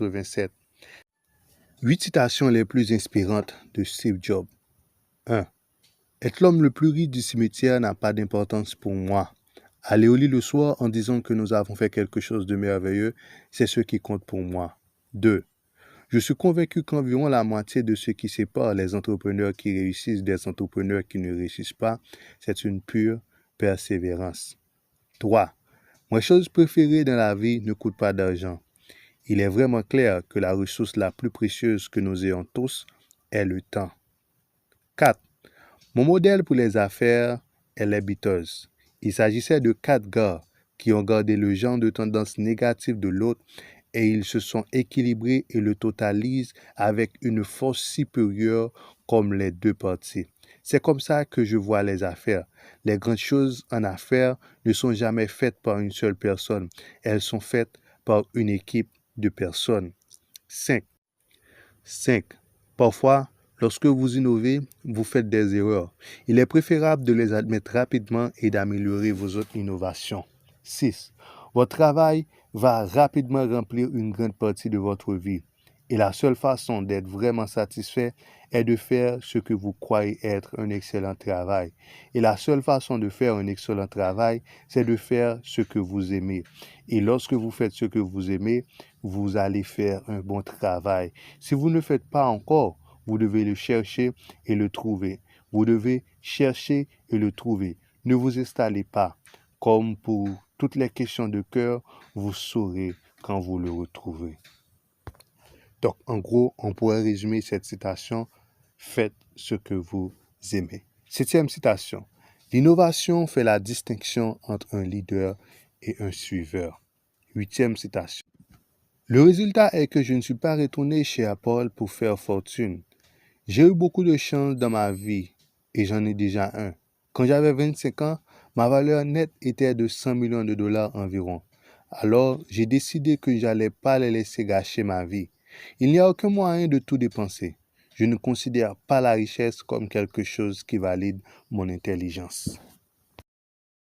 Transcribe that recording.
87. 8 citations les plus inspirantes de Steve Jobs. 1. Être l'homme le plus riche du cimetière n'a pas d'importance pour moi. Aller au lit le soir en disant que nous avons fait quelque chose de merveilleux, c'est ce qui compte pour moi. 2. Je suis convaincu qu'environ la moitié de ceux qui séparent les entrepreneurs qui réussissent des entrepreneurs qui ne réussissent pas, c'est une pure persévérance. 3. Ma chose préférée dans la vie ne coûte pas d'argent. Il est vraiment clair que la ressource la plus précieuse que nous ayons tous est le temps. 4. Mon modèle pour les affaires est les Beatles. Il s'agissait de 4 gars qui ont gardé le genre de tendance négative de l'autre et ils se sont équilibrés et le totalisent avec une force supérieure comme les deux parties. C'est comme ça que je vois les affaires. Les grandes choses en affaires ne sont jamais faites par une seule personne. Elles sont faites par une équipe de personnes. 5. Parfois, lorsque vous innovez, vous faites des erreurs. Il est préférable de les admettre rapidement et d'améliorer vos autres innovations. 6. Votre travail va rapidement remplir une grande partie de votre vie. Et la seule façon d'être vraiment satisfait est de faire ce que vous croyez être un excellent travail. Et la seule façon de faire un excellent travail, c'est de faire ce que vous aimez. Et lorsque vous faites ce que vous aimez, vous allez faire un bon travail. Si vous ne faites pas encore, vous devez le chercher et le trouver. Vous devez chercher et le trouver. Ne vous installez pas. Comme pour toutes les questions de cœur, vous saurez quand vous le retrouvez. Donc, en gros, on pourrait résumer cette citation, faites ce que vous aimez. 7e citation. L'innovation fait la distinction entre un leader et un suiveur. 8e citation. Le résultat est que je ne suis pas retourné chez Apple pour faire fortune. J'ai eu beaucoup de chance dans ma vie et j'en ai déjà un. Quand j'avais 25 ans, ma valeur nette était de 100 millions de dollars environ. Alors, j'ai décidé que je n'allais pas les laisser gâcher ma vie. Il n'y a aucun moyen de tout dépenser. Je ne considère pas la richesse comme quelque chose qui valide mon intelligence.